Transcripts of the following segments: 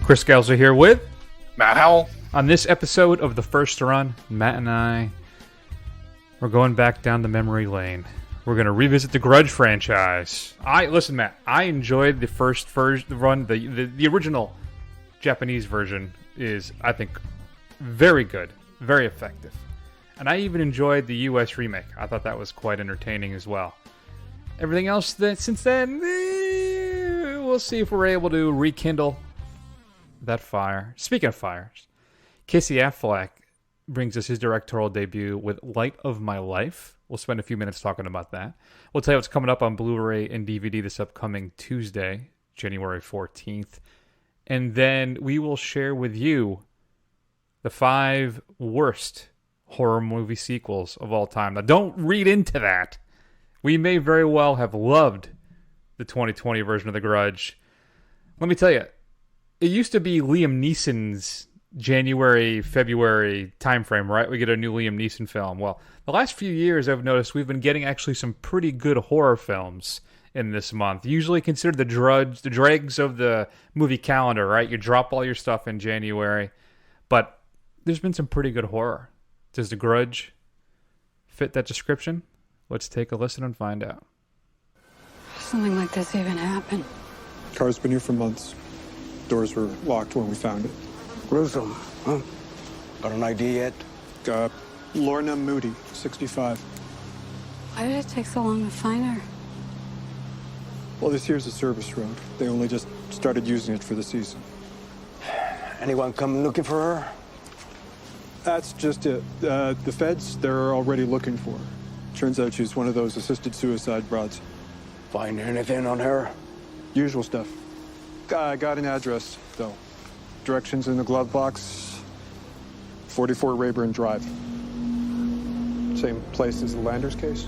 Chris Gelser here with Matt Howell. On this episode of The First Run, Matt and I, we're going back down the memory lane. We're going to revisit the Grudge franchise. Listen, Matt, I enjoyed the first run. The original Japanese version is, I think, very good, very effective. And I even enjoyed the US remake. I thought that was quite entertaining as well. Everything else since then, we'll see if we're able to rekindle that fire. Speaking of fires, Casey Affleck brings us his directorial debut with Light of My Life. We'll spend a few minutes talking about that. We'll tell you what's coming up on Blu-ray and DVD this upcoming Tuesday, January 14th. And then we will share with you the 5 worst horror movie sequels of all time. Now, don't read into that. We may very well have loved the 2020 version of The Grudge. Let me tell you, it used to be Liam Neeson's January, February timeframe, right? We get a new Liam Neeson film. Well, the last few years I've noticed we've been getting actually some pretty good horror films in this month. Usually considered the dregs of the movie calendar, right? You drop all your stuff in January. But there's been some pretty good horror. Does The Grudge fit that description? Let's take a listen and find out. Something like this even happened. Car's been here for months. Doors were locked when we found it. Gruesome, huh? Got an idea yet? Lorna Moody, 65. Why did it take so long to find her? Well, this here's a service road. They only just started using it for the season. Anyone come looking for her? That's just it. The feds, they're already looking for her. Turns out she's one of those assisted suicide broads. Find anything on her? Usual stuff. I got an address, though. Directions in the glove box. 44 Rayburn Drive. Same place as the Landers case.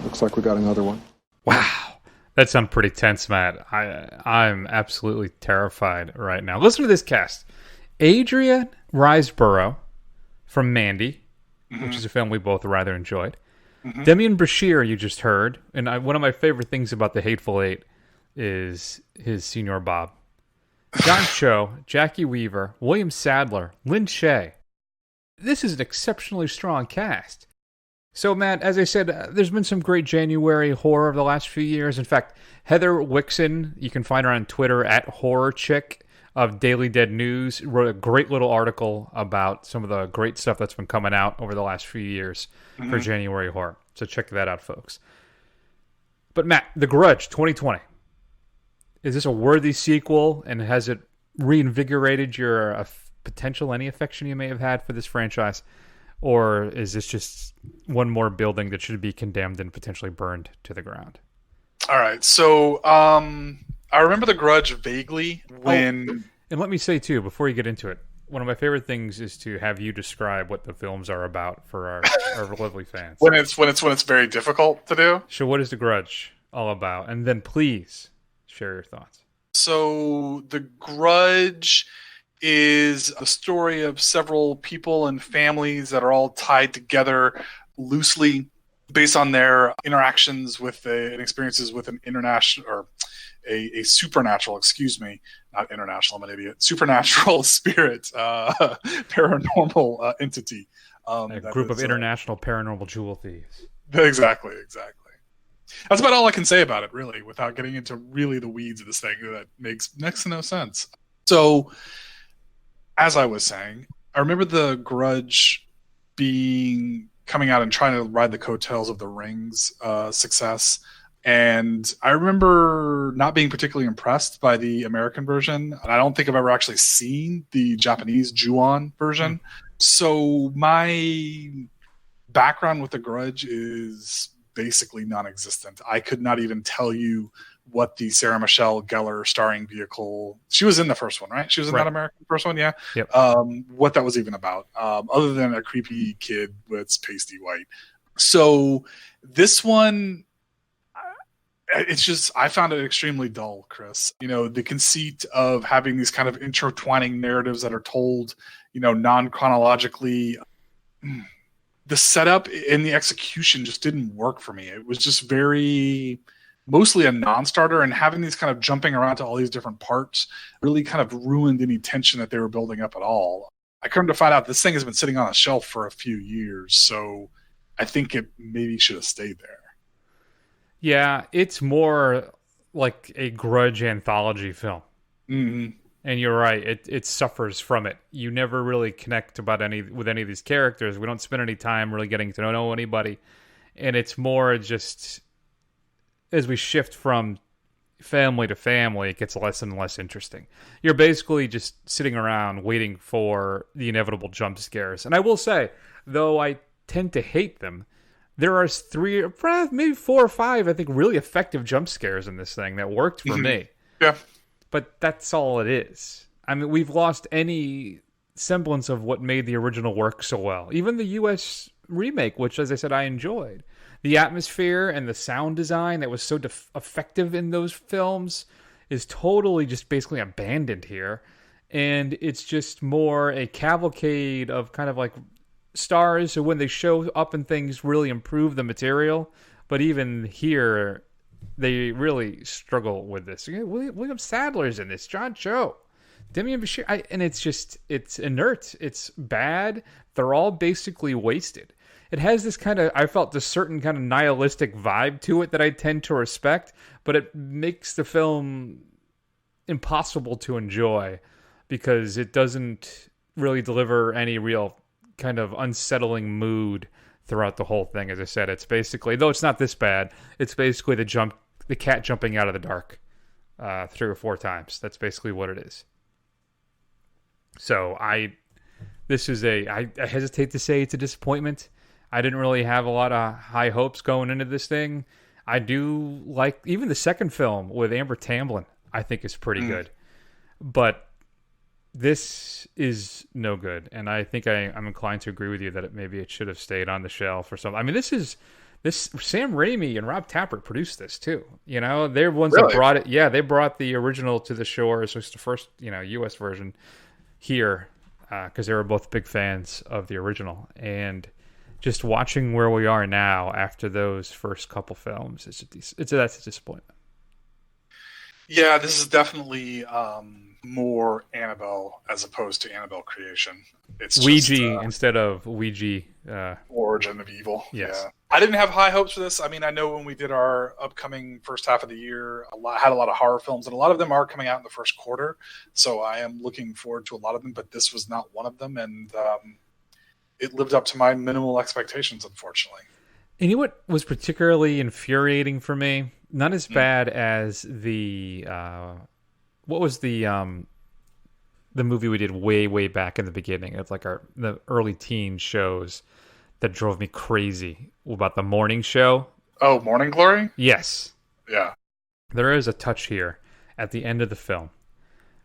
Looks like we got another one. Wow. That sounds pretty tense, Matt. I'm absolutely terrified right now. Listen to this cast. Adrian Riseborough from Mandy, which is a film we both rather enjoyed. Demian Brashear, you just heard. And one of my favorite things about The Hateful Eight is his Senior Bob. John Cho, Jackie Weaver, William Sadler, Lynn Shay. This is an exceptionally strong cast. So, Matt, as I said, there's been some great January horror of the last few years. In fact, Heather Wixon, you can find her on Twitter at HorrorChick of Daily Dead News, wrote a great little article about some of the great stuff that's been coming out over the last few years for January horror. So check that out, folks. But, Matt, The Grudge 2020. Is this a worthy sequel, and has it reinvigorated your potential, any affection you may have had for this franchise? Or is this just one more building that should be condemned and potentially burned to the ground? All right, so I remember The Grudge vaguely when... And let me say, too, before you get into it, one of my favorite things is to have you describe what the films are about for our lovely fans. When it's very difficult to do. So what is The Grudge all about? And then please share your thoughts. So The Grudge is a story of several people and families that are all tied together loosely based on their interactions with and experiences with an international or a supernatural, not international, I'm an idiot, supernatural spirit, paranormal entity. A group of international paranormal jewel thieves. Exactly. That's about all I can say about it, really, without getting into really the weeds of this thing that makes next to no sense. So, as I was saying, I remember The Grudge coming out and trying to ride the coattails of The Ring's success. And I remember not being particularly impressed by the American version. I don't think I've ever actually seen the Japanese Ju-on version. So my background with The Grudge is basically non-existent. I could not even tell you what the Sarah Michelle Gellar starring vehicle, she was in the first one, right? She was in that American first one, yeah? Yep. What that was even about, other than a creepy kid that's pasty white. So this one, it's just, I found it extremely dull, Chris. You know, the conceit of having these kind of intertwining narratives that are told, you know, non-chronologically, the setup and the execution just didn't work for me. It was just very mostly a non-starter, and having these kind of jumping around to all these different parts really kind of ruined any tension that they were building up at all. I come to find out this thing has been sitting on a shelf for a few years, so I think it maybe should have stayed there. Yeah, it's more like a Grudge anthology film. Mm-hmm. And you're right, it suffers from it. You never really connect with any of these characters. We don't spend any time really getting to know anybody. And it's more just, as we shift from family to family, it gets less and less interesting. You're basically just sitting around waiting for the inevitable jump scares. And I will say, though I tend to hate them, there are 3, maybe 4 or 5, I think, really effective jump scares in this thing that worked for me. Yeah. But that's all it is. I mean, we've lost any semblance of what made the original work so well. Even the U.S. remake, which, as I said, I enjoyed. The atmosphere and the sound design that was so effective in those films is totally just basically abandoned here. And it's just more a cavalcade of kind of like stars who, when they show up and things, really improve the material. But even here, they really struggle with this. William Sadler's in this, John Cho, Demian Bichir, and it's inert. It's bad. They're all basically wasted. It has this kind of, I felt, this certain kind of nihilistic vibe to it that I tend to respect, but it makes the film impossible to enjoy because it doesn't really deliver any real kind of unsettling mood throughout the whole thing. As I said, it's basically, though it's not this bad, it's basically the cat jumping out of the dark 3 or 4 times. That's basically what it is. So I hesitate to say it's a disappointment. I didn't really have a lot of high hopes going into this thing. I do like even the second film with Amber Tamblyn, I think is pretty good. But this is no good. And I think I'm inclined to agree with you that maybe it should have stayed on the shelf or something. I mean, this Sam Raimi and Rob Tapert produced this too. You know, they're ones that brought it. Yeah, they brought the original to the shores. It was the first, U.S. version here because they were both big fans of the original. And just watching where we are now after those first couple films, that's a disappointment. Yeah, this is definitely more Annabelle as opposed to Annabelle Creation. It's Ouija instead of Ouija. Origin of Evil. Yes. Yeah. I didn't have high hopes for this. I mean, I know when we did our upcoming first half of the year, had a lot of horror films, and a lot of them are coming out in the first quarter. So I am looking forward to a lot of them, but this was not one of them. And it lived up to my minimal expectations, unfortunately. And you know what was particularly infuriating for me? Not as bad as the what was the movie we did way back in the beginning of like the early teen shows that drove me crazy about the morning show. Oh, Morning Glory? Yes. Yeah. There is a touch here at the end of the film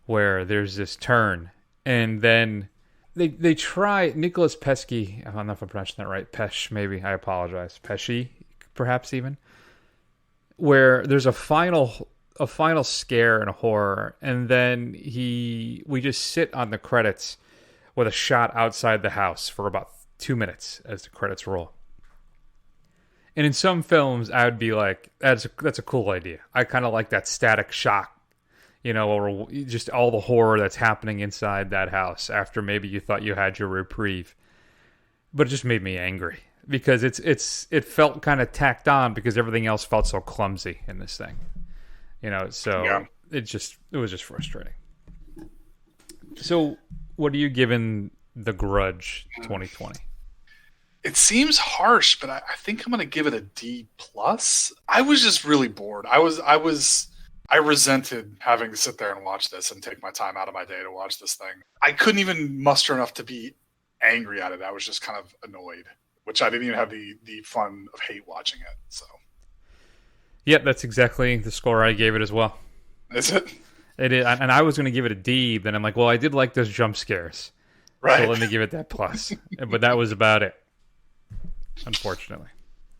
where there's this turn, and then they try Nicholas Pesky. I don't know if I'm pronouncing that right. Pesh, maybe. I apologize. Pesci, perhaps even. Where there's a final scare and a horror, and then we just sit on the credits with a shot outside the house for about 2 minutes as the credits roll. And in some films, I would be like, that's a cool idea. I kind of like that static shock, or just all the horror that's happening inside that house after maybe you thought you had your reprieve. But it just made me angry because it felt kind of tacked on because everything else felt so clumsy in this thing. So yeah. It was just frustrating. So what are you giving The Grudge 2020? It seems harsh, but I think I'm going to give it a D+. I was just really bored. I resented having to sit there and watch this and take my time out of my day to watch this thing. I couldn't even muster enough to be angry at it. I was just kind of annoyed, which I didn't even have the fun of hate watching it. So, yep, that's exactly the score I gave it as well. Is it? It is, and I was going to give it a D, but I'm like, well, I did like those jump scares, right? So let me give it that plus. But that was about it, unfortunately.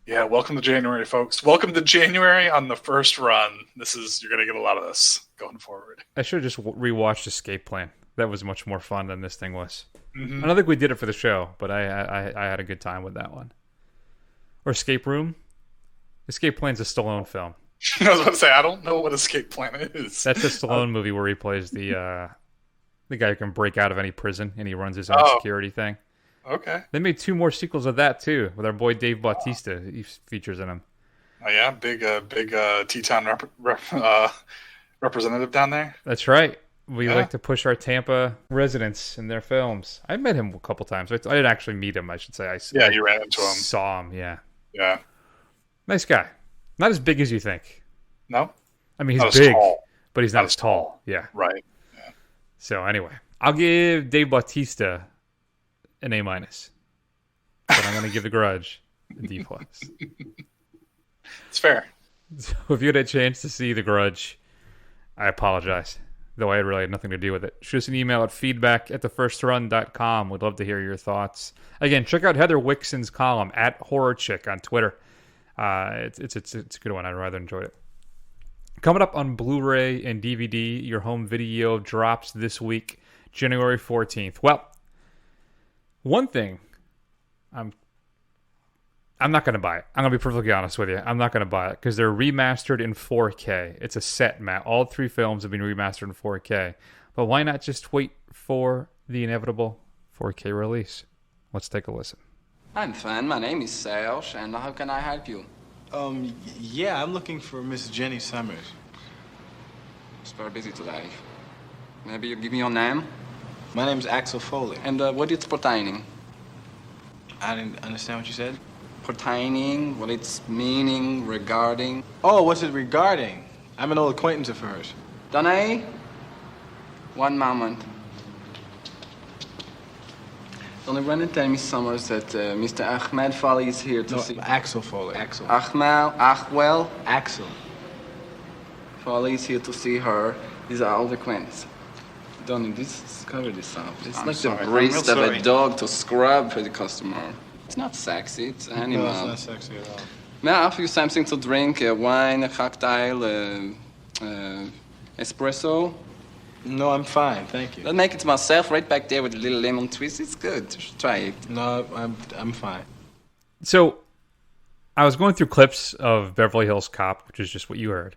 Yeah, welcome to January, folks. Welcome to January on the first run. You're going to get a lot of this going forward. I should have just rewatched Escape Plan. That was much more fun than this thing was. Mm-hmm. I don't think we did it for the show, but I had a good time with that one. Or Escape Room. Escape Plan's a Stallone film. I was about to say, I don't know what Escape Plan is. That's a Stallone movie where he plays the guy who can break out of any prison and he runs his own security thing. Okay. They made 2 more sequels of that too, with our boy Dave Bautista. He features in them. Oh yeah, big T-Town representative down there. That's right. We like to push our Tampa residents in their films. I met him a couple times. I didn't actually meet him, I should say. You ran into him. Saw him, yeah. Yeah. Nice guy. Not as big as you think. No? I mean, Not he's big, tall. but he's not as tall. Yeah. Right. Yeah. So anyway, I'll give Dave Bautista an A-. But I'm going to give The Grudge a D+. It's fair. So if you had a chance to see The Grudge, I apologize. Though I really had nothing to do with it. Shoot us an email at feedback@thefirstrun.com. We'd love to hear your thoughts. Again, check out Heather Wixon's column at HorrorChick on Twitter. It's a good one. I rather enjoyed it. Coming up on Blu-ray and DVD, your home video drops this week, January 14th. Well, one thing, I'm not going to buy it. I'm going to be perfectly honest with you. I'm not going to buy it because they're remastered in 4K. It's a set, Matt. All 3 films have been remastered in 4K. But why not just wait for the inevitable 4K release? Let's take a listen. I'm fine. My name is Serge, and how can I help you? Yeah, I'm looking for Miss Jenny Summers. It's very busy today. Maybe you give me your name? My name's Axel Foley. And what it's pertaining? I didn't understand what you said. Pertaining, what it's meaning, regarding. Oh, what's it regarding? I'm an old acquaintance of hers. Danae? One moment. Don't run and tell me, Summers, that Mr. Ahmed Foley is here to see... Axel Foley. Axel. Achwell? Axel. Foley is here to see her. These are old acquaintances. Donnie, cover this up. It's like sorry. the breast I'm real of sorry. a dog to scrub for the customer. It's not sexy, it's animal. No, it's not sexy at all. May I offer you something to drink? A wine, a cocktail, espresso? No, I'm fine, thank you. I'll make it myself right back there with a little lemon twist. It's good. You should try it. No, I'm fine. So, I was going through clips of Beverly Hills Cop, which is just what you heard.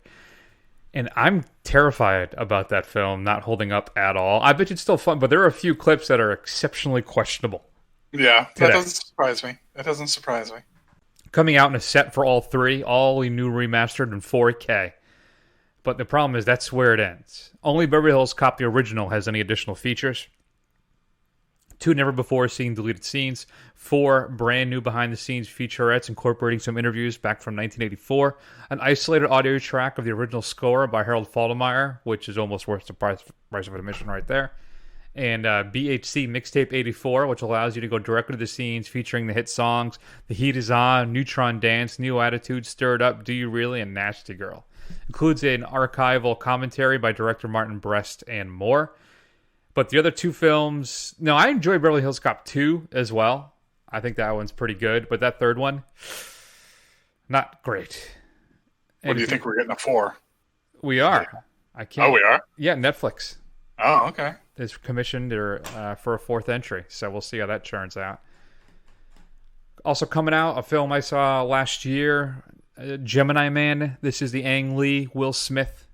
And I'm terrified about that film not holding up at all. I bet it's still fun, but there are a few clips that are exceptionally questionable. Yeah, Today. that doesn't surprise me. Coming out in a set for all 3, all new remastered in 4K. But the problem is that's where it ends. Only Beverly Hills Cop, the original, has any additional features. 2 never-before-seen deleted scenes. 4 brand-new behind-the-scenes featurettes incorporating some interviews back from 1984. An isolated audio track of the original score by Harold Faltermeyer, which is almost worth the price of admission right there. And BHC Mixtape 84, which allows you to go directly to the scenes featuring the hit songs The Heat Is On, Neutron Dance, New Attitude, Stirred Up, Do You Really, and Nasty Girl. Includes an archival commentary by director Martin Brest and more. But the other 2 films... No, I enjoy Beverly Hills Cop 2 as well. I think that one's pretty good. But that third one, not great. What do you think we're getting it for? We are. I can't... Oh, we are? Yeah, Netflix. Oh, okay. Is commissioned for a 4th entry. So we'll see how that turns out. Also coming out, a film I saw last year... Gemini Man. This is the Ang Lee, Will Smith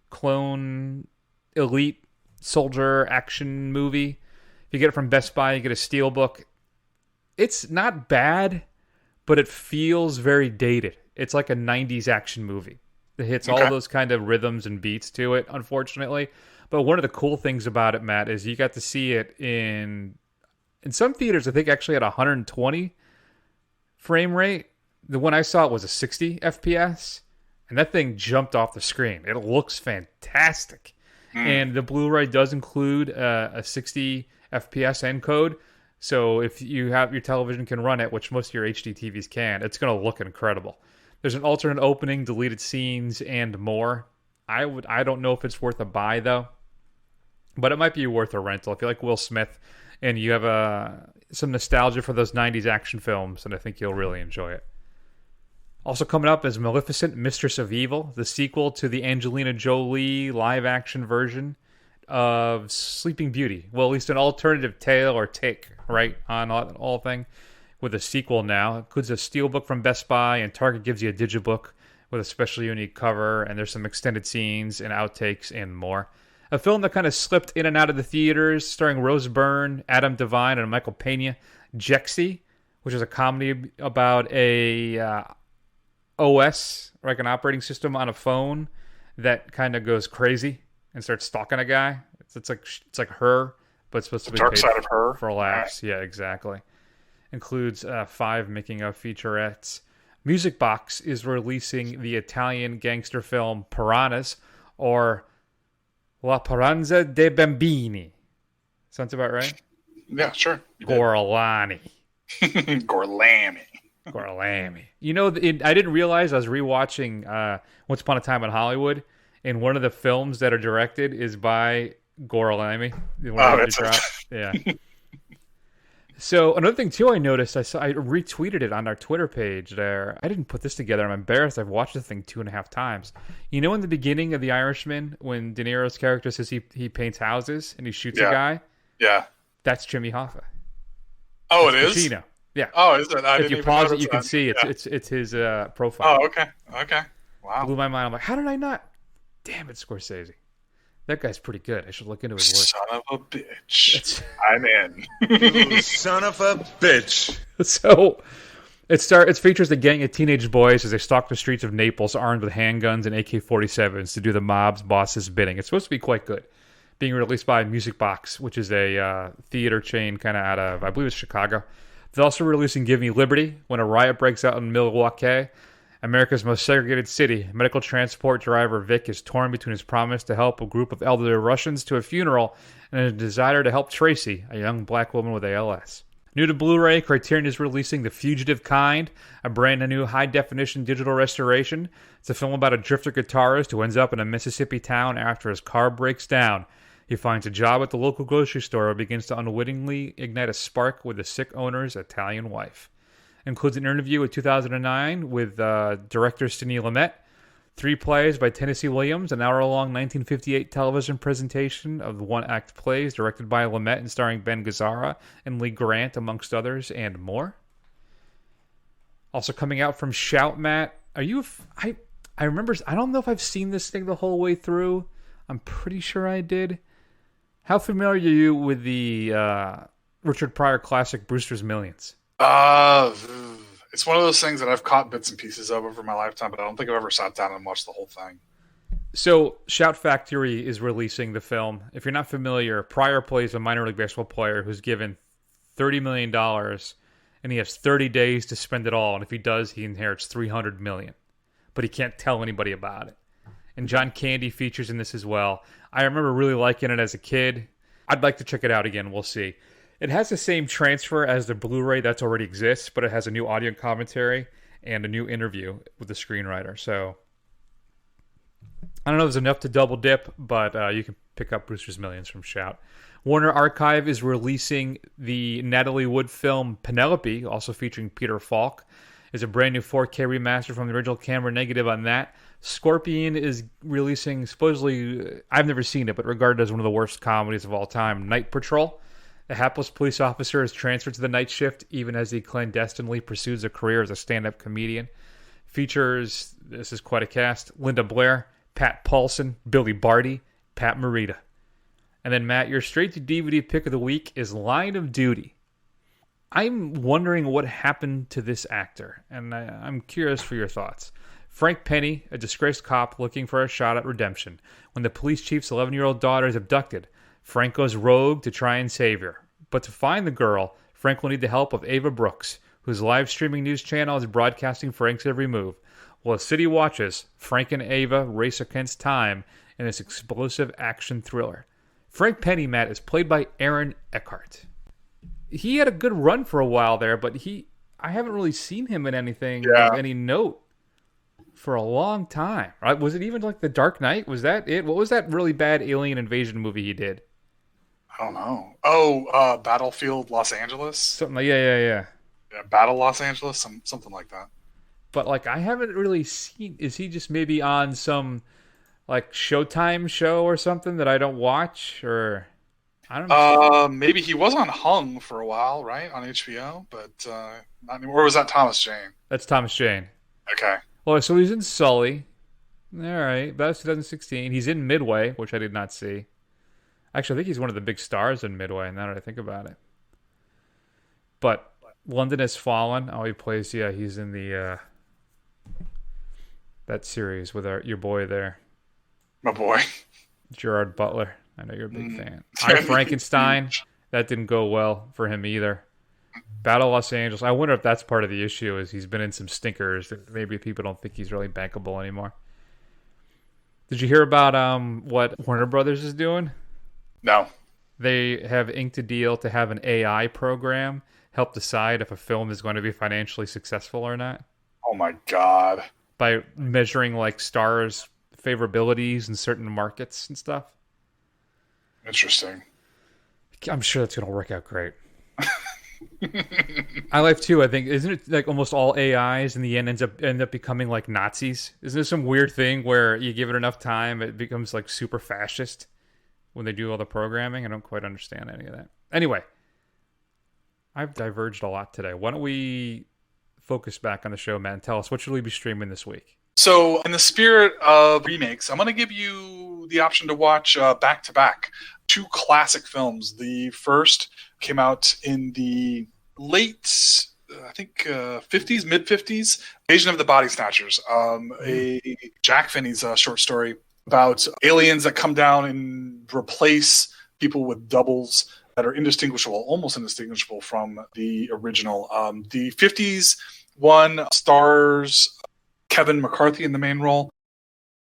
clone elite soldier action movie. If you get it from Best Buy, you get a steelbook. It's not bad, but it feels very dated. It's like a 90s action movie. It hits all those kind of rhythms and beats to it, unfortunately. But one of the cool things about it, Matt, is you got to see it in some theaters, I think actually at 120 frame rate. The one I saw was a 60 FPS, and that thing jumped off the screen. It looks fantastic. And the Blu-ray does include a 60 FPS encode, so if you have your television can run it, which most of your HD TVs can, it's going to look incredible. There's an alternate opening, deleted scenes, and more. I don't know if it's worth a buy, though, but it might be worth a rental. If you like Will Smith and you have some nostalgia for those 90s action films, and I think you'll really enjoy it. Also coming up is Maleficent, Mistress of Evil, the sequel to the Angelina Jolie live-action version of Sleeping Beauty. Well, at least an alternative tale or take, right, on all thing, with a sequel now. It includes a steelbook from Best Buy, and Target gives you a digibook with a special unique cover, and there's some extended scenes and outtakes and more. A film that kind of slipped in and out of the theaters, starring Rose Byrne, Adam Devine, and Michael Pena. Jexy, which is a comedy about a OS, like an operating system on a phone that kind of goes crazy and starts stalking a guy. It's like Her, but it's supposed to be Dark paid Side of Her for laughs. Yeah, exactly. Includes 5 making-of featurettes. Music Box is releasing the Italian gangster film Piranhas, or La Paranza dei Bambini. Sounds about right? Yeah, sure. Gorlami. Gorlami. You know, I didn't realize I was rewatching Once Upon a Time in Hollywood, and one of the films that are directed is by Gorlami. Yeah. So another thing too, I noticed, I retweeted it on our Twitter page there. I didn't put this together. I'm embarrassed. I've watched the thing 2.5 times. You know, in the beginning of The Irishman, when De Niro's character says he paints houses and he shoots a guy? Yeah. That's Jimmy Hoffa. Oh, it is? Pacino. Yeah. Oh, is it? If you pause it, you can see it's his profile. Oh, okay. Wow. Blew my mind. I'm like, how did I not? Damn it, Scorsese. That guy's pretty good. I should look into his work. Son of a bitch. I'm in. You son of a bitch. So it features a gang of teenage boys as they stalk the streets of Naples armed with handguns and AK-47s to do the mob's boss's bidding. It's supposed to be quite good. Being released by Music Box, which is a theater chain kind of out of, I believe it's Chicago. They're also releasing Give Me Liberty when a riot breaks out in Milwaukee, America's most segregated city. Medical transport driver Vic is torn between his promise to help a group of elderly Russians to a funeral and a desire to help Tracy, a young black woman with ALS. New to Blu-ray, Criterion is releasing The Fugitive Kind, a brand new high-definition digital restoration. It's a film about a drifter guitarist who ends up in a Mississippi town after his car breaks down. He finds a job at the local grocery store and begins to unwittingly ignite a spark with the sick owner's Italian wife. Includes an interview in 2009 with director Sidney Lumet, 3 plays by Tennessee Williams, an hour-long 1958 television presentation of the one-act plays directed by Lumet and starring Ben Gazzara and Lee Grant, amongst others, and more. Also coming out from Shout, Matt. I remember, I don't know if I've seen this thing the whole way through. I'm pretty sure I did. How familiar are you with the Richard Pryor classic Brewster's Millions? It's one of those things that I've caught bits and pieces of over my lifetime, but I don't think I've ever sat down and watched the whole thing. So, Shout Factory is releasing the film. If you're not familiar, Pryor plays a minor league baseball player who's given $30 million, and he has 30 days to spend it all, and if he does, he inherits $300 million. But he can't tell anybody about it. And John Candy features in this as well. I remember really liking it as a kid. I'd like to check it out again. We'll see. It has the same transfer as the Blu-ray that already exists, but it has a new audio commentary and a new interview with the screenwriter. So I don't know if there's enough to double dip, but you can pick up Brewster's Millions from Shout. Warner Archive is releasing the Natalie Wood film Penelope, also featuring Peter Falk. It's a brand new 4K remaster from the original camera negative on that. Scorpion is releasing, supposedly, I've never seen it, but regarded as one of the worst comedies of all time, Night Patrol. A hapless police officer is transferred to the night shift even as he clandestinely pursues a career as a stand-up comedian. Features, this is quite a cast, Linda Blair, Pat Paulson, Billy Barty, Pat Morita. And then, Matt, your straight-to-DVD pick of the week is Line of Duty. I'm wondering what happened to this actor, and I'm curious for your thoughts. Frank Penny, a disgraced cop looking for a shot at redemption. When the police chief's 11-year-old daughter is abducted, Frank goes rogue to try and save her. But to find the girl, Frank will need the help of Ava Brooks, whose live streaming news channel is broadcasting Frank's every move. While the city watches, Frank and Ava race against time in this explosive action thriller. Frank Penny, Matt, is played by Aaron Eckhart. He had a good run for a while there, but I haven't really seen him in anything of any note for a long time. Right? Was it even like The Dark Knight? Was that it? What was that really bad alien invasion movie he did? I don't know. Oh, Battlefield Los Angeles? Something like, yeah. Yeah, Battle Los Angeles? Something like that. But like, I haven't really seen, is he just maybe on some like Showtime show or something that I don't watch? Or I don't know. Maybe he was on Hung for a while, right? On HBO, but not anymore. Or was that Thomas Jane? That's Thomas Jane. Okay. Well, so he's in Sully. All right, that was 2016. He's in Midway, which I did not see. Actually, I think he's one of the big stars in Midway, now that I think about it. But London Has Fallen. Oh, he plays, he's in the that series with your boy there. My boy. Gerard Butler. I know you're a big fan. I, Frankenstein. That didn't go well for him either. Battle of Los Angeles. I wonder if that's part of the issue, is he's been in some stinkers that maybe people don't think he's really bankable anymore. Did you hear about what Warner Brothers is doing? No. They have inked a deal to have an AI program help decide if a film is going to be financially successful or not. Oh my God. By measuring like stars' favorabilities in certain markets and stuff. Interesting. I'm sure that's going to work out great. I like too. I think, isn't it like almost all AIs in the end end up becoming like Nazis? Isn't there some weird thing where you give it enough time, it becomes like super fascist when they do all the programming? I don't quite understand any of that. Anyway, I've diverged a lot today. Why don't we focus back on the show, Matt, and tell us, what should we be streaming this week? So, in the spirit of remakes, I'm going to give you the option to watch back-to-back 2 classic films. The first came out in the late, 50s, mid-50s, Invasion of the Body Snatchers, a Jack Finney's short story about aliens that come down and replace people with doubles that are indistinguishable, almost indistinguishable from the original. The 50s one stars Kevin McCarthy in the main role.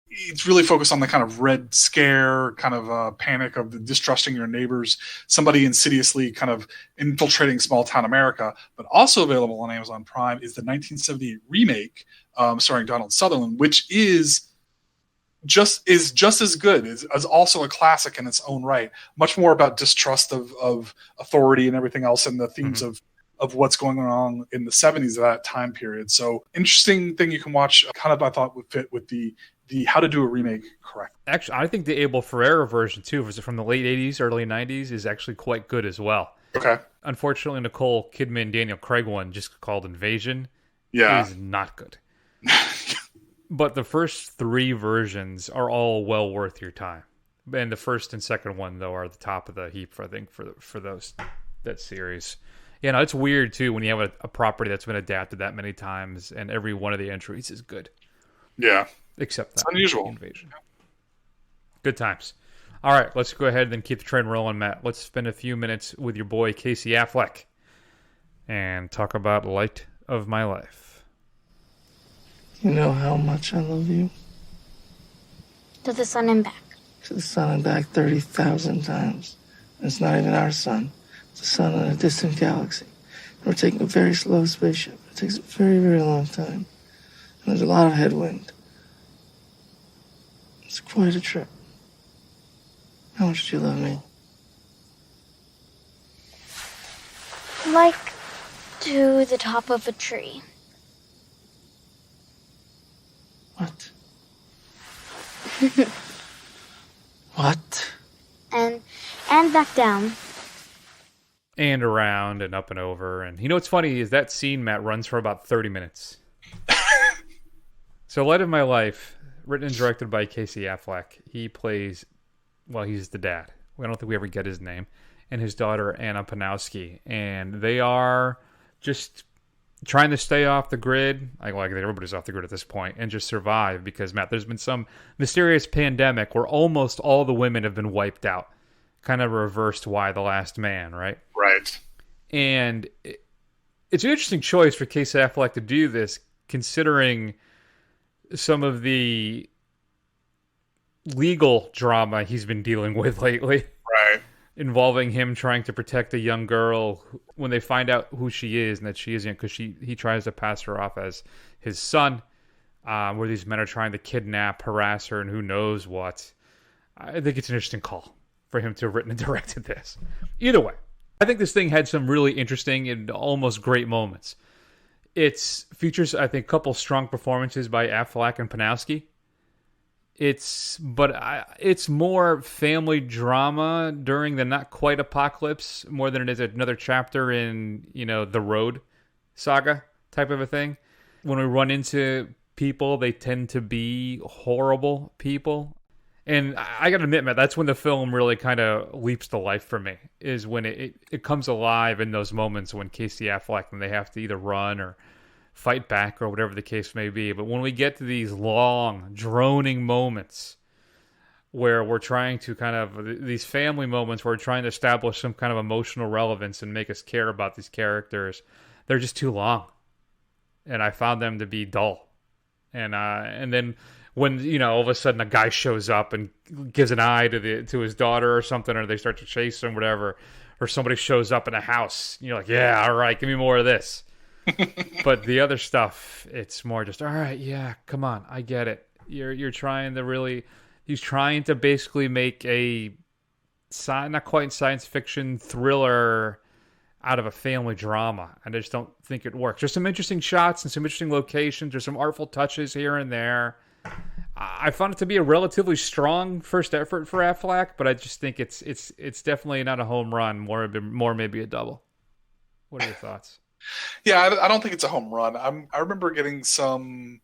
It's really focused on the kind of Red Scare, kind of panic of the distrusting your neighbors, somebody insidiously kind of infiltrating small town America. But also available on Amazon Prime is the 1978 remake starring Donald Sutherland, which is just as good, is also a classic in its own right. Much more about distrust of authority and everything else, and the themes of what's going on in the 70s of that time period. So interesting thing you can watch, kind of I thought would fit with the how to do a remake correct. Actually, I think the Abel Ferrara version too, from the late 80s, early 90s, is actually quite good as well. Okay. Unfortunately, Nicole Kidman, Daniel Craig one, just called Invasion, is not good. But the first 3 versions are all well worth your time. And the first and second one, though, are the top of the heap, I think, for that series. Yeah, no, it's weird, too, when you have a property that's been adapted that many times and every one of the entries is good. Yeah. Except that. It's unusual. Invasion. Good times. All right, let's go ahead and keep the train rolling, Matt. Let's spend a few minutes with your boy, Casey Affleck, and talk about Light of My Life. You know how much I love you? To the sun and back. To the sun and back 30,000 times. And it's not even our sun. It's a sun in a distant galaxy. And we're taking a very slow spaceship. It takes a very, very long time. And there's a lot of headwind. It's quite a trip. How much do you love me? Like to the top of a tree. What? What? And back down. And around and up and over. And you know what's funny is that scene, Matt, runs for about 30 minutes. So Light of My Life, written and directed by Casey Affleck. He plays, he's the dad. I don't think we ever get his name. And his daughter, Anna Panowski. And they are just trying to stay off the grid. Like everybody's off the grid at this point. And just survive. Because, Matt, there's been some mysterious pandemic where almost all the women have been wiped out. Kind of reversed Y: The Last Man, right? Right. And it's an interesting choice for Casey Affleck to do this, considering some of the legal drama he's been dealing with lately. Right. Involving him trying to protect a young girl when they find out who she is and that she isn't, because he tries to pass her off as his son, where these men are trying to kidnap, harass her, and who knows what. I think it's an interesting call for him to have written and directed this. Either way, I think this thing had some really interesting and almost great moments. It features, I think, a couple strong performances by Affleck and Panowski. It's more family drama during the not quite apocalypse, more than it is another chapter in, the Road saga type of a thing. When we run into people, they tend to be horrible people. And I gotta admit, man, that's when the film really kind of leaps to life for me, is when it comes alive in those moments when Casey Affleck and they have to either run or fight back or whatever the case may be. But when we get to these long, droning moments where we're trying to kind of, these family moments where we're trying to establish some kind of emotional relevance and make us care about these characters, they're just too long. And I found them to be dull. And then when, all of a sudden a guy shows up and gives an eye to his daughter or something, or they start to chase him, whatever, or somebody shows up in a house, you're like, yeah, all right, give me more of this. But the other stuff, it's more just, all right, yeah, come on, I get it. You're trying to really, he's trying to basically make a not quite science fiction thriller out of a family drama, and I just don't think it works. There's some interesting shots and some interesting locations. There's some artful touches here and there. I found it to be a relatively strong first effort for Affleck, but I just think it's definitely not a home run, more maybe a double. What are your thoughts? Yeah, I don't think it's a home run. I remember getting some,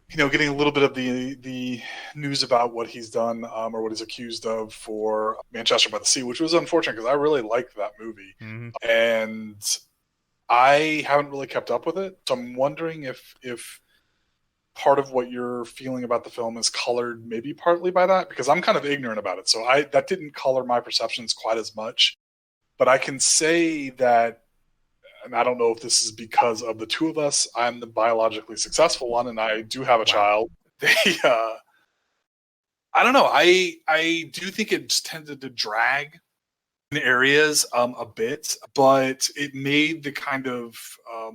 getting a little bit of the news about what he's done or what he's accused of for Manchester by the Sea, which was unfortunate because I really liked that movie. Mm-hmm. And I haven't really kept up with it. So I'm wondering if part of what you're feeling about the film is colored maybe partly by that, because I'm kind of ignorant about it. So that didn't color my perceptions quite as much. But I can say that, and I don't know if this is because of the two of us, I'm the biologically successful one, and I do have a child. I don't know. I do think it just tended to drag in areas a bit, but it made the kind of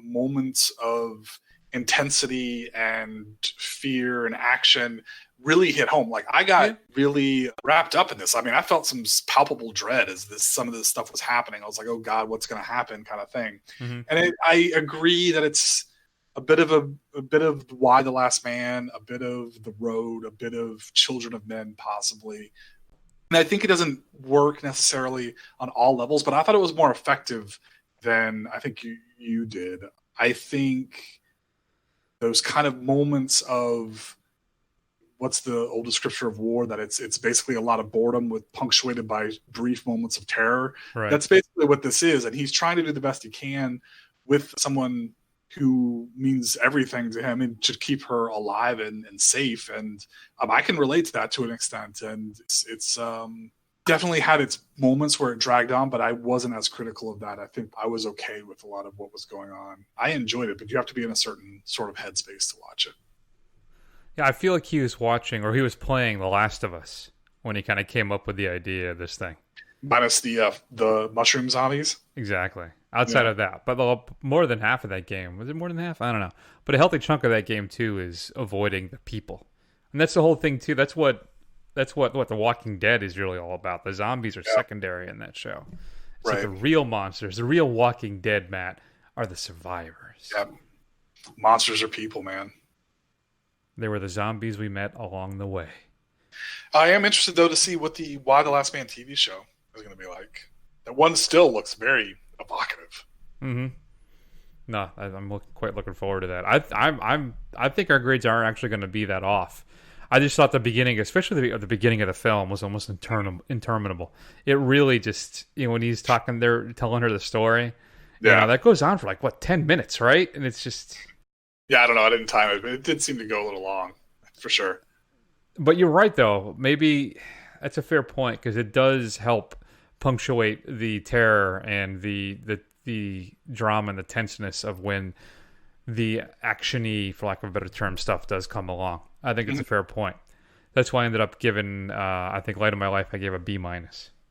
moments of intensity and fear and action really hit home. Like, I got really wrapped up in this. I mean, I felt some palpable dread as some of this stuff was happening. I was like, oh God, what's going to happen, kind of thing. Mm-hmm. And I agree that it's a bit of Why the Last Man, a bit of The Road, a bit of Children of Men, possibly. And I think it doesn't work necessarily on all levels, but I thought it was more effective than I think you did. I think those kind of moments of, what's the oldest scripture of war, that it's basically a lot of boredom with punctuated by brief moments of terror. Right. That's basically what this is. And he's trying to do the best he can with someone who means everything to him and to keep her alive and safe. And I can relate to that to an extent. And it's definitely had its moments where it dragged on, but I wasn't as critical of that. I think I was okay with a lot of what was going on. I enjoyed it, but you have to be in a certain sort of headspace to watch it. Yeah, I feel like he was watching, or he was playing The Last of Us when he kind of came up with the idea of this thing. Minus the mushroom zombies. Exactly. Outside of that. But more than half of that game, was it more than half? I don't know. But a healthy chunk of that game, too, is avoiding the people. And that's the whole thing, too. That's what The Walking Dead is really all about. The zombies are secondary in that show. So right. The real monsters, the real Walking Dead, Matt, are the survivors. Yep. Monsters are people, man. They were the zombies we met along the way. I am interested, though, to see what the Why the Last Man TV show is going to be like. That one still looks very evocative. Mm-hmm. No, I'm quite looking forward to that. I think our grades aren't actually going to be that off. I just thought the beginning, especially the beginning of the film, was almost interminable. It really just, when he's talking there, telling her the story, that goes on for 10 minutes, right? And it's just... Yeah, I don't know. I didn't time it, but it did seem to go a little long, for sure. But you're right, though. Maybe that's a fair point, because it does help punctuate the terror and the drama and the tenseness of when the action-y, for lack of a better term, stuff does come along. I think it's a fair point. That's why I ended up giving, I think, Light of My Life, I gave a B-.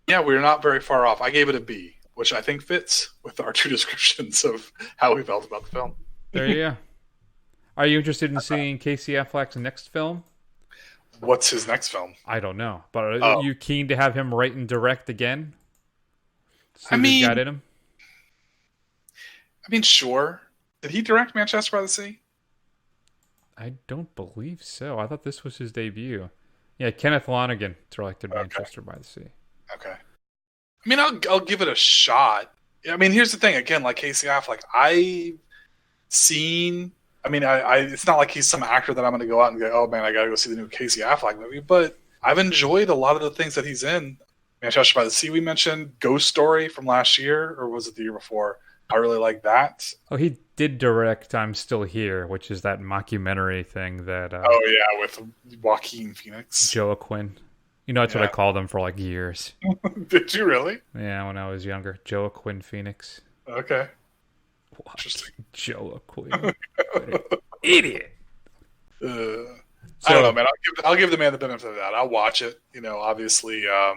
Yeah, we're not very far off. I gave it a B, which I think fits with our two descriptions of how we felt about the film. There you go. Are you interested in seeing Casey Affleck's next film? What's his next film? I don't know. But are you keen to have him write and direct again? See what he's got in him? I mean, sure. Did he direct Manchester by the Sea? I don't believe so. I thought this was his debut. Yeah, Kenneth Lonergan directed Manchester by the Sea. Okay. I mean, I'll give it a shot. I mean, here's the thing. Again, like Casey Affleck, I've I mean, it's not like he's some actor that I'm going to go out and go, oh man, I got to go see the new Casey Affleck movie. But I've enjoyed a lot of the things that he's in. Manchester by the Sea, we mentioned Ghost Story from last year, or was it the year before? I really like that. Oh, he did direct I'm Still Here, which is that mockumentary thing that... oh, yeah, with Joaquin Phoenix. Joaquin. You know, that's what I called him for like years. Did you really? Yeah, when I was younger. Joaquin Phoenix. Okay. What? Interesting. Joaquin. Idiot. I don't know, man. I'll give the man the benefit of that. I'll watch it. You know, obviously, I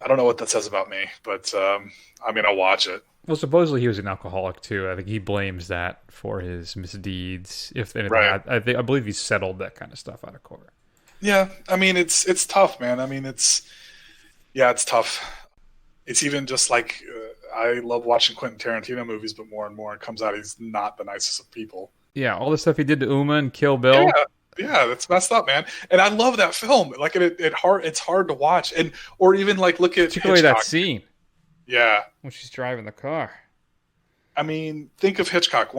don't know what that says about me, but I mean, I'll watch it. Well, supposedly he was an alcoholic too. I think he blames that for his misdeeds. If anything, Right. I believe he settled that kind of stuff out of court. Yeah, I mean, it's tough, man. I mean, it's tough. It's even just like I love watching Quentin Tarantino movies, but more and more it comes out he's not the nicest of people. Yeah, all the stuff he did to Uma and Kill Bill. Yeah, that's messed up, man. And I love that film. Like it's hard to watch, or even like look at Particularly Hitchcock. that scene. Yeah, when she's driving the car. I mean, think of Hitchcock,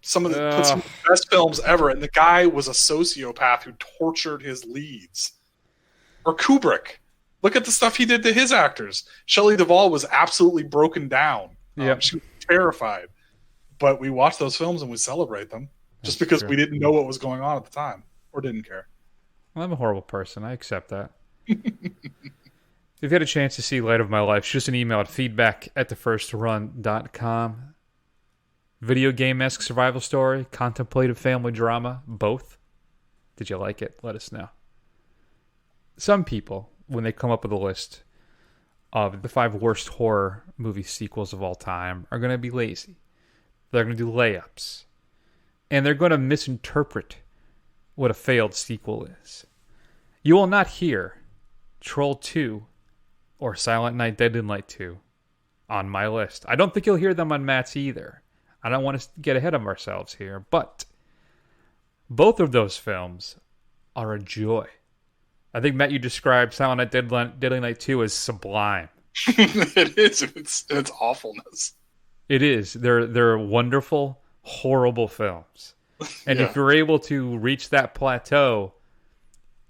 some of the best films ever, and the guy was a sociopath who tortured his leads. Or Kubrick, look at the stuff he did to his actors. Shelley Duvall was absolutely broken down. Yeah, she was terrified. But we watch those films and we celebrate them just because we didn't know what was going on at the time or didn't care. Well, I'm a horrible person. I accept that. If you had a chance to see Light of My Life, shoot us an email at feedback@thefirstrun.com. Video game-esque survival story, contemplative family drama, both. Did you like it? Let us know. Some people, when they come up with a list of the 5 worst horror movie sequels of all time, are going to be lazy. They're going to do layups. And they're going to misinterpret what a failed sequel is. You will not hear Troll 2 or Silent Night, Deadly Night 2 on my list. I don't think you'll hear them on Matt's either. I don't want to get ahead of ourselves here, but both of those films are a joy. I think, Matt, you described Silent Night, Deadly Night 2 as sublime. It is. It's awfulness. It is. They're wonderful, horrible films. And if you're able to reach that plateau,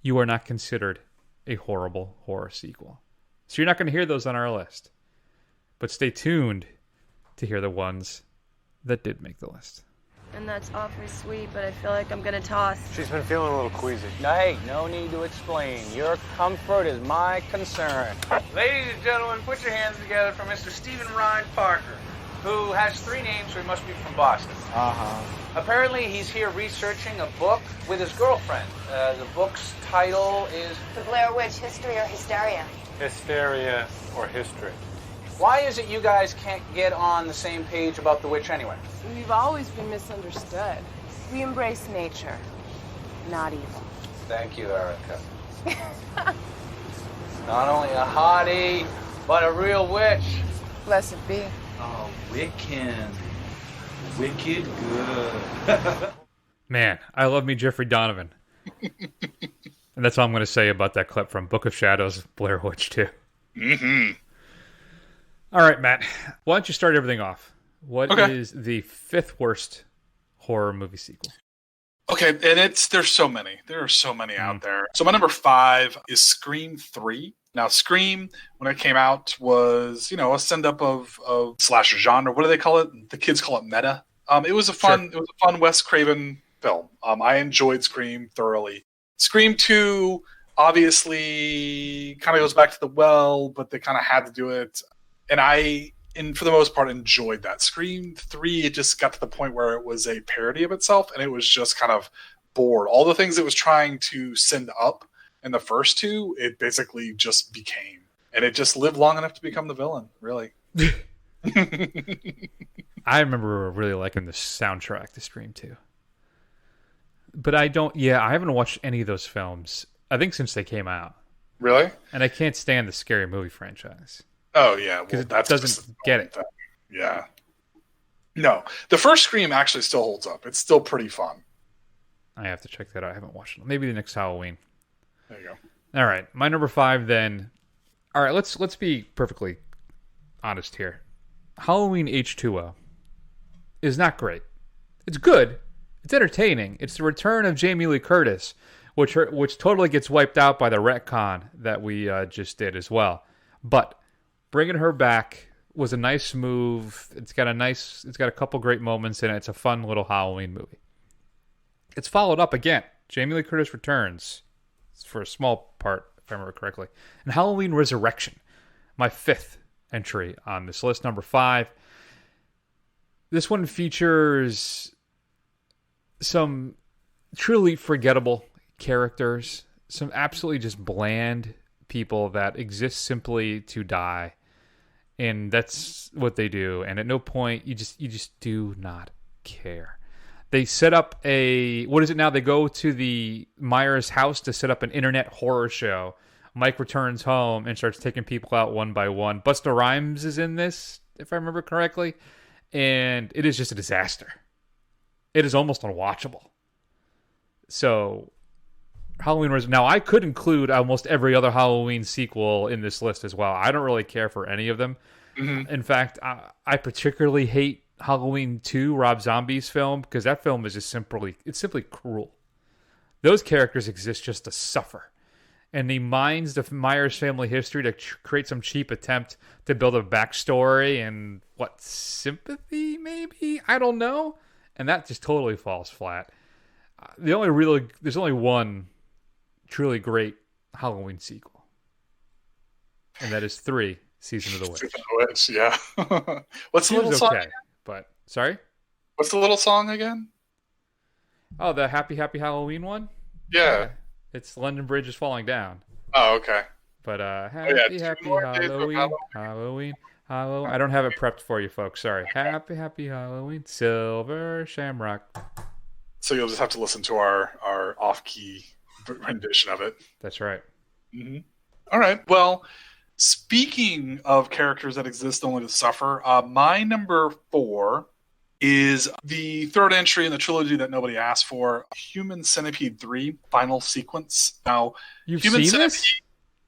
you are not considered a horrible horror sequel. So you're not going to hear those on our list. But stay tuned to hear the ones that did make the list. And that's awfully sweet, but I feel like I'm gonna toss. She's been feeling a little queasy. Hey, no need to explain. Your comfort is my concern. Ladies and gentlemen, put your hands together for Mr. Stephen Ryan Parker, who has 3 names, so he must be from Boston. Apparently, he's here researching a book with his girlfriend. The book's title is... The Blair Witch, History or Hysteria? Hysteria or history. Why is it you guys can't get on the same page about the witch anyway? We've always been misunderstood. We embrace nature, not evil. Thank you, Erica. Not only a hottie, but a real witch. Blessed be. Oh, Wiccan. Wicked good. Man, I love me Jeffrey Donovan. And that's all I'm going to say about that clip from Book of Shadows, Blair Witch 2. Mm-hmm. All right, Matt. Why don't you start everything off? What is the 5th worst horror movie sequel? Okay, and there's so many. There are so many out there. So my number 5 is Scream 3. Now, Scream, when it came out, was, a send-up of slasher genre. What do they call it? The kids call it meta. It was a fun Wes Craven film. I enjoyed Scream thoroughly. Scream 2 obviously kind of goes back to the well, but they kind of had to do it. And for the most part, enjoyed that. Scream 3, it just got to the point where it was a parody of itself, and it was just kind of bored. All the things it was trying to send up in the first 2, it basically just became. And it just lived long enough to become the villain, really. I remember really liking the soundtrack to Scream 2. But I haven't watched any of those films, I think, since they came out. Really? And I can't stand the Scary Movie franchise. Oh, yeah. Because it doesn't get it. Yeah. No. The first Scream actually still holds up. It's still pretty fun. I have to check that out. I haven't watched it. Maybe the next Halloween. There you go. All right. My number 5 then. All right. Let's be perfectly honest here. Halloween H2O is not great. It's good, It's entertaining. It's the return of Jamie Lee Curtis, which totally gets wiped out by the retcon that we just did as well. But bringing her back was a nice move. It's got a couple great moments in it. It's a fun little Halloween movie. It's followed up again. Jamie Lee Curtis returns for a small part, if I remember correctly, and Halloween Resurrection, my 5th entry on this list, number 5. This one features some truly forgettable characters, some absolutely just bland people that exist simply to die, and that's what they do. And at no point you just do not care. They set up what is it now? They go to the Myers house to set up an internet horror show. Mike returns home and starts taking people out one by one. Busta Rhymes is in this, if I remember correctly, and it is just a disaster. It is almost unwatchable. So, now I could include almost every other Halloween sequel in this list as well. I don't really care for any of them. Mm-hmm. In fact, I particularly hate Halloween 2, Rob Zombie's film, because that film is just simply cruel. Those characters exist just to suffer. And he mines the Myers family history to create some cheap attempt to build a backstory and sympathy, maybe? I don't know. And that just totally falls flat. There's only one truly great Halloween sequel. And that is 3, Season of the Witch. Season of the Witch, yeah. What's the little song? Okay, but sorry? What's the little song again? Oh, the Happy Happy Halloween one? Yeah. It's London Bridge is Falling Down. Oh, okay. But Happy Happy Halloween. I don't have it prepped for you folks. Sorry. Happy Happy Halloween. Silver Shamrock. So you'll just have to listen to our off-key rendition of it. That's right. Mm-hmm. All right. Well, speaking of characters that exist only to suffer, my number 4 is the 3rd entry in the trilogy that nobody asked for, Human Centipede 3, Final Sequence. Now, You've Human seen Centipede, this?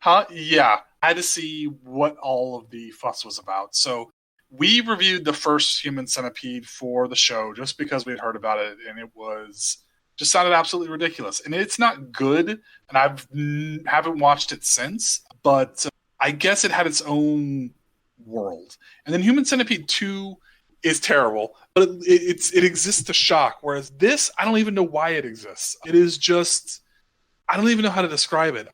Huh? Yeah. I had to see what all of the fuss was about. So we reviewed the first Human Centipede for the show just because we had heard about it, and it just sounded absolutely ridiculous. And it's not good, and I haven't watched it since, but I guess it had its own world. And then Human Centipede 2 is terrible, but it exists to shock. Whereas this, I don't even know why it exists. It is just, I don't even know how to describe it.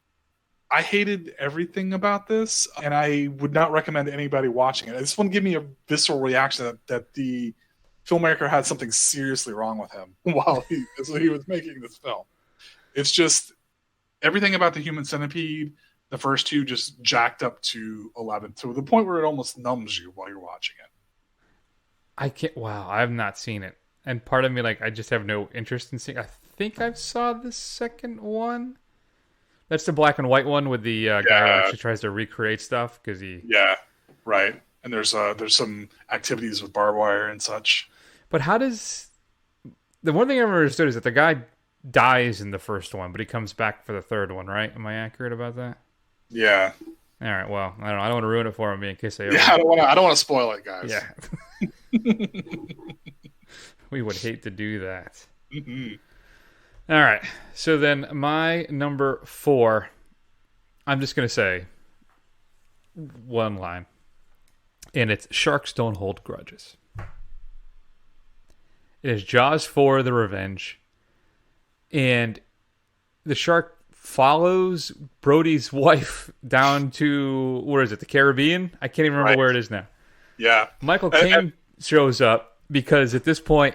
I hated everything about this, and I would not recommend anybody watching it. I just want to give me a visceral reaction that the filmmaker had something seriously wrong with him while he was making this film. It's just everything about the Human Centipede, the first 2 just jacked up to 11, to the point where it almost numbs you while you're watching it. I have not seen it. And part of me, I just have no interest in seeing. I think I saw the second one. That's the black and white one with the guy who actually tries to recreate stuff because he. Yeah, right. And there's some activities with barbed wire and such. But how does the one thing I never understood is that the guy dies in the first one, but he comes back for the third one, right? Am I accurate about that? Yeah. All right. Well, I don't want to ruin it for me in case I. I don't want to spoil it, guys. Yeah. We would hate to do that. Mm-hmm. All right. So then my number 4, I'm just going to say one line. And it's Sharks Don't Hold Grudges. It is Jaws 4, The Revenge. And the shark follows Brody's wife down to, where is it, the Caribbean? I can't even remember where it is now. Yeah. Michael Caine shows up because at this point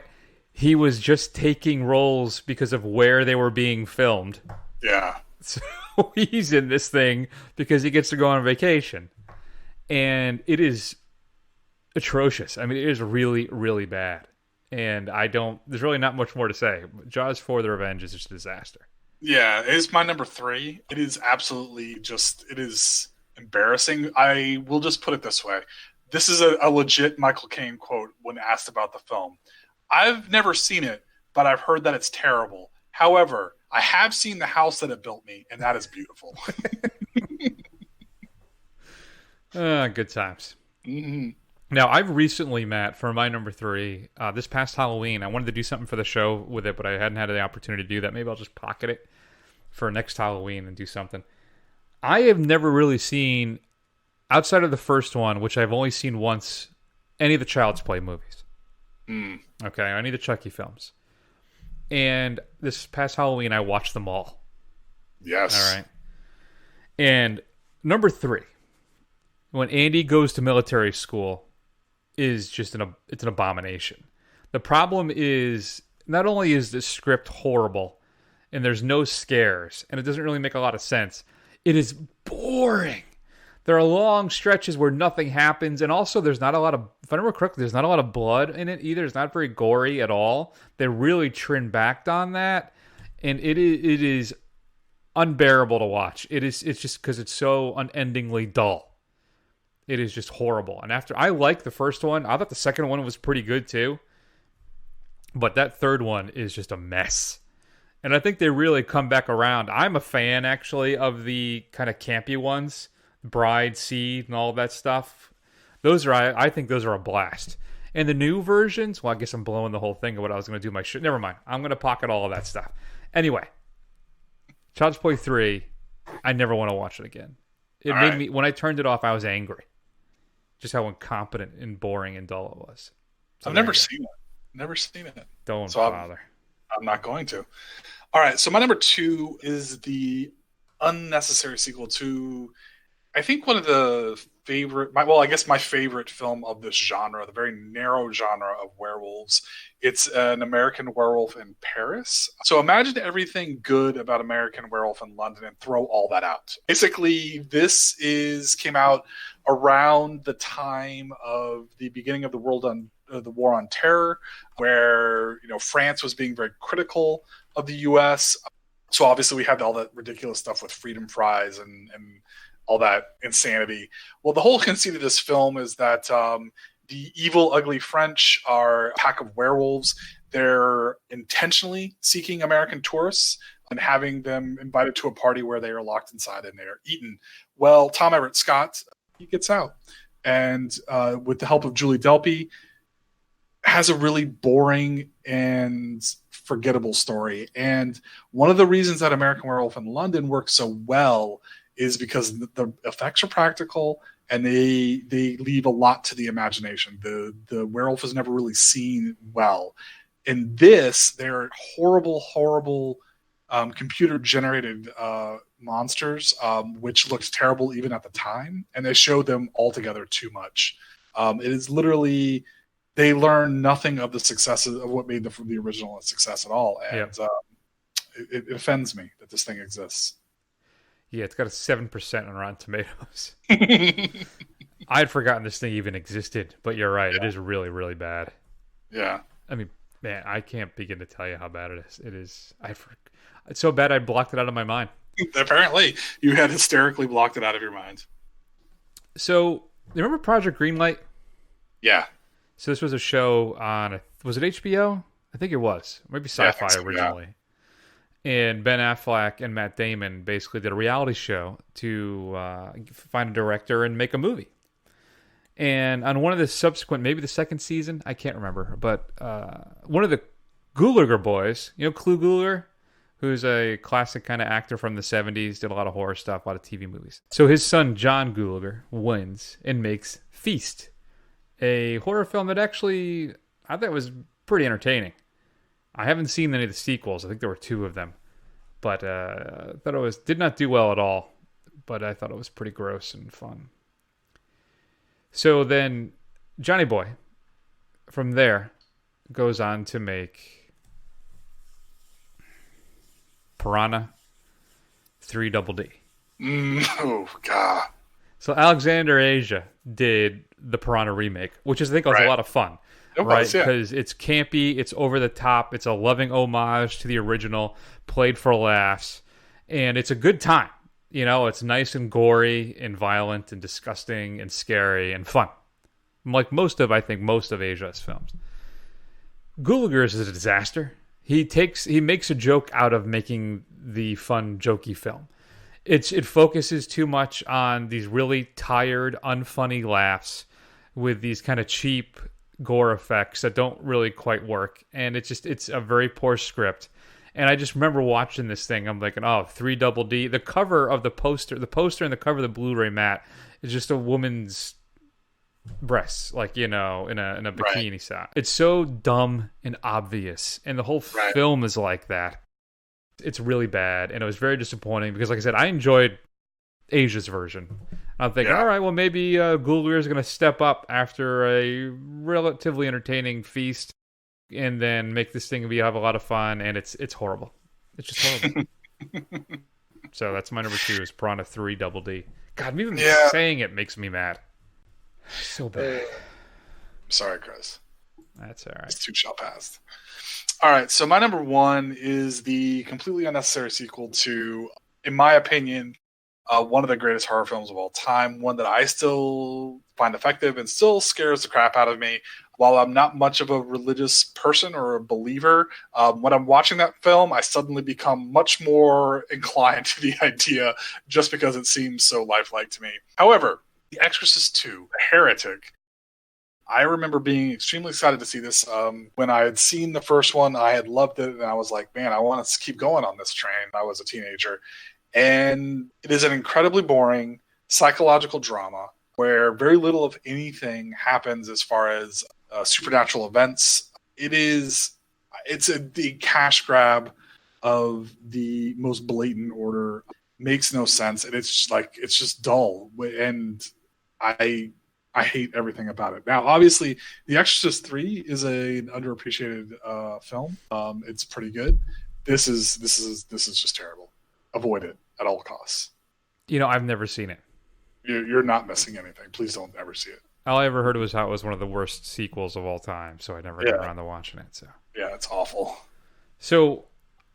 he was just taking roles because of where they were being filmed. Yeah. So he's in this thing because he gets to go on vacation. And it is atrocious. I mean, it is really, really bad. And there's really not much more to say. Jaws 4, The Revenge is just a disaster. Yeah, it is my number 3. It is absolutely it is embarrassing. I will just put it this way. This is a legit Michael Caine quote when asked about the film. I've never seen it, but I've heard that it's terrible. However, I have seen the house that it built me, and that is beautiful. Good times. Mm-hmm. Now, I've recently, Matt, for my number 3, this past Halloween, I wanted to do something for the show with it, but I hadn't had the opportunity to do that. Maybe I'll just pocket it for next Halloween and do something. I have never really seen, outside of the first one, which I've only seen once, any of the Child's Play movies. Okay, any of the Chucky films. And this past Halloween, I watched them all. Yes. All right. And number 3, when Andy goes to military school, is just it's an abomination. The problem is, not only is the script horrible, and there's no scares, and it doesn't really make a lot of sense, it is boring. There are long stretches where nothing happens, and also there's not a lot of, if I remember correctly, there's not a lot of blood in it either. It's not very gory at all. They really trimmed back on that, and it is unbearable to watch. It's just because it's so unendingly dull. It is just horrible. And after, I like the first one. I thought the second one was pretty good too. But that third one is just a mess. And I think they really come back around. I'm a fan, actually, of the kind of campy ones. Bride, Seed, and all that stuff. Those are, I think those are a blast. And the new versions, well, I guess I'm blowing the whole thing of what I was going to do my shit. Never mind. I'm going to pocket all of that stuff. Anyway, Child's Play 3, I never want to watch it again. It made me, when I turned it off, I was angry. Just how incompetent and boring and dull it was. So I've never seen it. Never seen it. Don't bother. I'm not going to. All right, so my number 2 is the unnecessary sequel to, I think, one of the favorite, I guess my favorite film of this genre, the very narrow genre of werewolves. It's An American Werewolf in Paris. So imagine everything good about American Werewolf in London and throw all that out. Basically, this came out around the time of the beginning of the War on Terror, where France was being very critical of the U.S. So obviously we had all that ridiculous stuff with freedom fries and all that insanity. Well, the whole conceit of this film is that the evil, ugly French are a pack of werewolves. They're intentionally seeking American tourists and having them invited to a party where they are locked inside and they are eaten. Well, Tom Everett Scott, he gets out. And with the help of Julie Delpy, has a really boring and forgettable story. And one of the reasons that American Werewolf in London works so well is because the effects are practical and they leave a lot to the imagination. The werewolf is never really seen well. In this, they're horrible computer-generated monsters, which looked terrible even at the time, and they showed them altogether too much. It is literally, they learn nothing of the successes of what made the original a success at all, and it offends me that this thing exists. Yeah, it's got a 7% on Rotten Tomatoes. I had forgotten this thing even existed, but you're right. Yeah. It is really, really bad. Yeah. I mean, man, I can't begin to tell you how bad it is. It is. It's so bad I blocked it out of my mind. Apparently, you had hysterically blocked it out of your mind. So, you remember Project Greenlight? Yeah. So this was a show on, was it HBO? I think it was. Maybe Sci-Fi originally. Yeah. And Ben Affleck and Matt Damon basically did a reality show to find a director and make a movie. And on one of the subsequent, maybe the second season, I can't remember, but one of the Gulager boys, Clu Gulager, who's a classic kind of actor from the 70s, did a lot of horror stuff, a lot of TV movies. So his son, John Gulager, wins and makes Feast, a horror film that actually, I thought was pretty entertaining. I haven't seen any of the sequels. I think there were 2 of them. But I thought it did not do well at all. But I thought it was pretty gross and fun. So then Johnny Boy, from there, goes on to make Piranha 3 Double D. Oh, God. So Alexander Asia did the Piranha remake, which I think was a lot of fun. Right, because it's campy, it's over the top, it's a loving homage to the original, played for laughs, and it's a good time. It's nice and gory and violent and disgusting and scary and fun. Like most of Asia's films. Gulager's is a disaster. He makes a joke out of making the fun, jokey film. It focuses too much on these really tired, unfunny laughs with these kind of cheap gore effects that don't really quite work, and it's a very poor script. And I just remember watching this thing. I'm like, oh, 3 double D. The cover of the poster and the cover of the Blu-ray, Matt, is just a woman's breasts, like, in a bikini shot. It's so dumb and obvious, and the whole film is like that. It's really bad, and it was very disappointing because, like I said, I enjoyed Asia's version. I'm thinking, all right, well, maybe Gulliver is going to step up after a relatively entertaining feast, and then make this thing have a lot of fun, and it's horrible. It's just horrible. So that's my number 2 is Piranha 3 Double D. God, even saying it makes me mad. So bad. Sorry, Chris. That's all right. This too shall pass. All right, so my number 1 is the completely unnecessary sequel to, in my opinion, one of the greatest horror films of all time, one that I still find effective and still scares the crap out of me. While I'm not much of a religious person or a believer, when I'm watching that film, I suddenly become much more inclined to the idea just because it seems so lifelike to me. However, The Exorcist 2, Heretic, I remember being extremely excited to see this. When I had seen the first one, I had loved it, and I was like, man, I want to keep going on this train. I was a teenager. And it is an incredibly boring psychological drama where very little of anything happens as far as supernatural events. It's the cash grab of the most blatant order. Makes no sense, and it's just dull. And I hate everything about it. Now, obviously, The Exorcist 3 is an underappreciated film. It's pretty good. This is just terrible. Avoid it at all costs. I've never seen it. You're not missing anything. Please don't ever see it. All I ever heard was how it was one of the worst sequels of all time, so I never got around to watching it. So yeah, it's awful. So,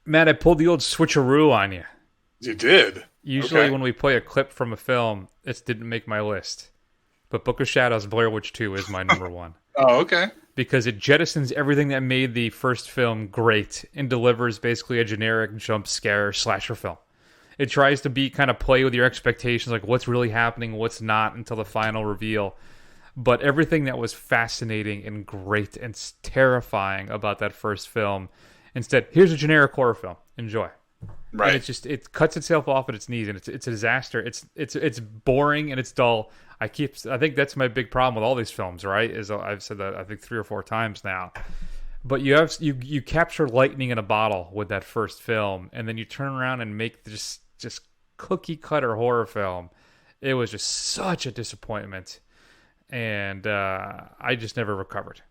Matt, I pulled the old switcheroo on you. You did? Usually when we play a clip from a film, it didn't make my list. But Book of Shadows, Blair Witch 2 is my number 1. Oh, okay. Because it jettisons everything that made the first film great and delivers basically a generic jump scare slasher film. It tries to kind of play with your expectations, like what's really happening, what's not, until the final reveal. But everything that was fascinating and great and terrifying about that first film, instead, here's a generic horror film. Enjoy. Right. And it cuts itself off at its knees, and it's a disaster. It's boring and it's dull. I think that's my big problem with all these films, right? Is I've said that I think 3 or 4 times now. But you capture lightning in a bottle with that first film, and then you turn around and make just cookie cutter horror film. It was just such a disappointment, and I just never recovered.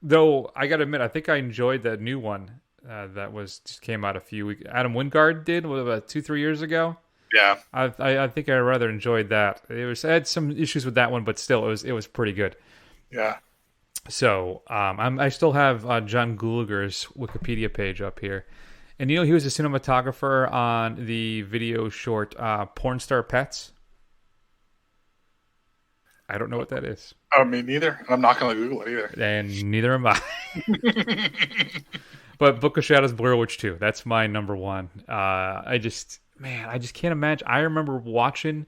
Though I got to admit, I think I enjoyed that new one that just came out a few weeks. Adam Wingard did about 2-3 years ago. Yeah, I think I rather enjoyed that. I had some issues with that one, but still, it was pretty good. Yeah. So I still have John Gulager's Wikipedia page up here, and he was a cinematographer on the video short Porn Star Pets. I don't know what that is. Oh, me neither. I'm not going to Google it either. And neither am I. But Book of Shadows, Blair Witch 2. That's my number 1. I just can't imagine. I remember watching.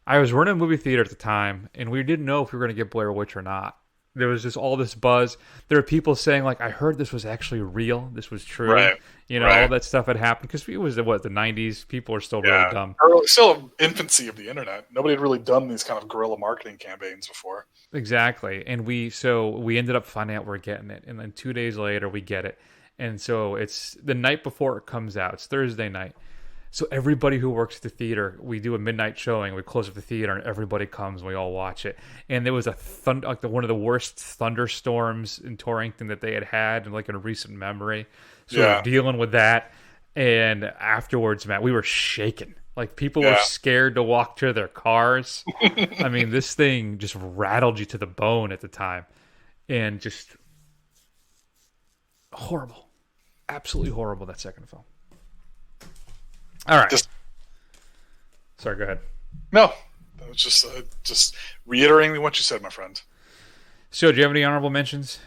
I was running a movie theater at the time, and we didn't know if we were going to get Blair Witch or not. There was just all this buzz. There were people saying, like, I heard this was actually real. This was true. Right. All that stuff had happened. Because it was, the 90s? People are still really dumb. Still infancy of the internet. Nobody had really done these kind of guerrilla marketing campaigns before. Exactly. And we ended up finding out we're getting it. And then 2 days later, we get it. And so it's the night before it comes out. It's Thursday night. So everybody who works at the theater, we do a midnight showing. We close up the theater, and everybody comes, and we all watch it. And there was one of the worst thunderstorms in Torrington that they had in a recent memory. So we're dealing with that. And afterwards, Matt, we were shaken. Like, people were scared to walk to their cars. I mean, this thing just rattled you to the bone at the time. And just horrible. Absolutely horrible, that second film. All right. Sorry, go ahead. No, that was just reiterating what you said, my friend. So, do you have any honorable mentions?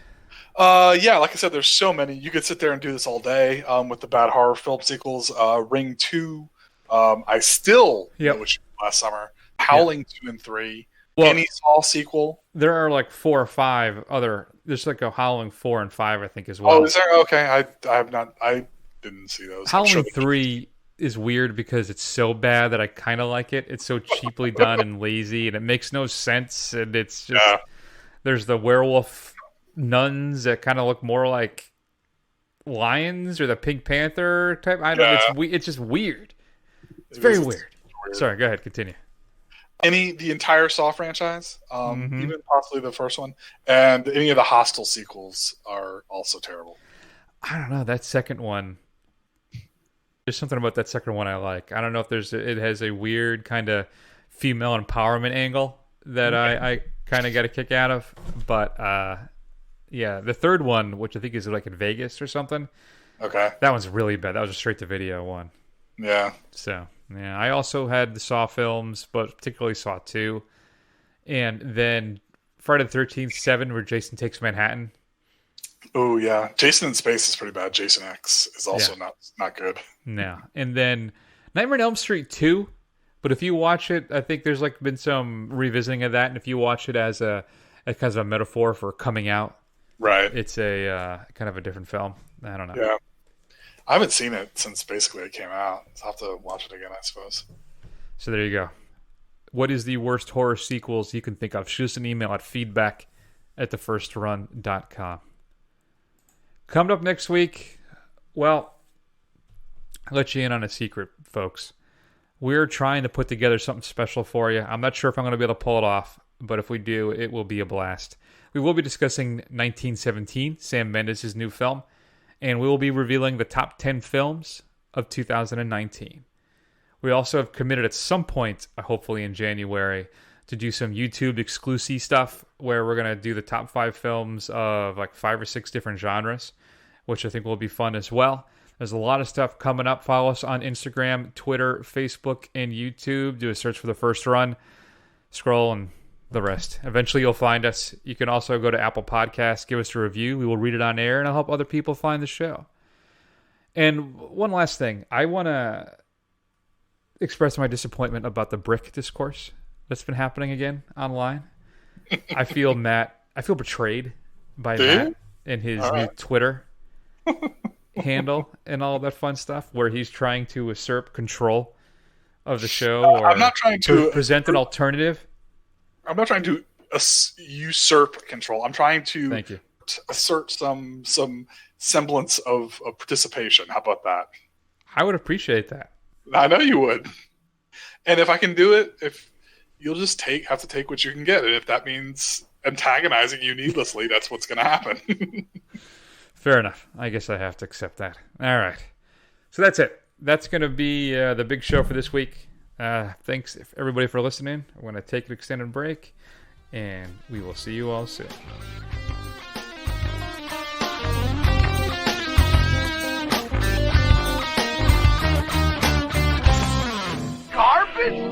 Yeah, like I said, there's so many. You could sit there and do this all day with the bad horror film sequels. Ring 2, I still know what you did last summer. Howling 2 and 3. any Saw sequel. There are like 4 or 5 other. There's like a Howling 4 and 5, I think, as well. Oh, is there? Okay, I have not. I didn't see those. Howling 3 is weird because it's so bad that I kind of like it. It's so cheaply done and lazy, and it makes no sense. And it's just there's the werewolf nuns that kind of look more like lions or the Pink Panther type. I don't know. It's just weird. It's very weird. Sorry, go ahead, continue. The entire Saw franchise, even possibly the first one, and any of the Hostel sequels are also terrible. I don't know, that second one. There's something about that second one I like. I don't know if it has a weird kind of female empowerment angle that I kind of got a kick out of. But yeah, the third one, which I think is like in Vegas or something. Okay, that one's really bad. That was a straight to video one. Yeah. So yeah, I also had the Saw films, but particularly Saw 2, and then Friday the 13th 7, where Jason Takes Manhattan. Oh yeah, Jason in Space is pretty bad. Jason X is also not good. No, and then Nightmare on Elm Street 2. But if you watch it, I think there's like been some revisiting of that, and if you watch it as a kind of a metaphor for coming out, right? It's a kind of a different film. I don't know. Yeah, I haven't seen it since basically it came out. So I'll have to watch it again, I suppose. So there you go. What is the worst horror sequels you can think of? Shoot us an email at feedback@thefirstrun.com. Coming up next week, well, I'll let you in on a secret, folks. We're trying to put together something special for you. I'm not sure if I'm going to be able to pull it off, but if we do, it will be a blast. We will be discussing 1917, Sam Mendes' new film, and we will be revealing the top 10 films of 2019. We also have committed at some point, hopefully in January, to do some YouTube exclusive stuff where we're going to do the top 5 films of like 5 or 6 different genres, which I think will be fun as well. There's a lot of stuff coming up. Follow us on Instagram, Twitter, Facebook, and YouTube. Do a search for The First Run. Scroll and the rest. Eventually you'll find us. You can also go to Apple Podcasts, give us a review. We will read it on air, and I'll help other people find the show. And one last thing. I want to express my disappointment about the brick discourse that's been happening again online. I feel betrayed by Matt and his new Twitter handle and all that fun stuff where he's trying to usurp control of the show or I'm not trying to present an alternative. I'm not trying to usurp control. I'm trying to assert some semblance of participation. How about that? I would appreciate that. I know you would. And if I can do it, if you'll just have to take what you can get, and if that means antagonizing you needlessly, that's what's going to happen. Fair enough. I guess I have to accept that. All right. So that's it. That's going to be the big show for this week. Thanks everybody for listening. I'm going to take an extended break, and we will see you all soon. Garbage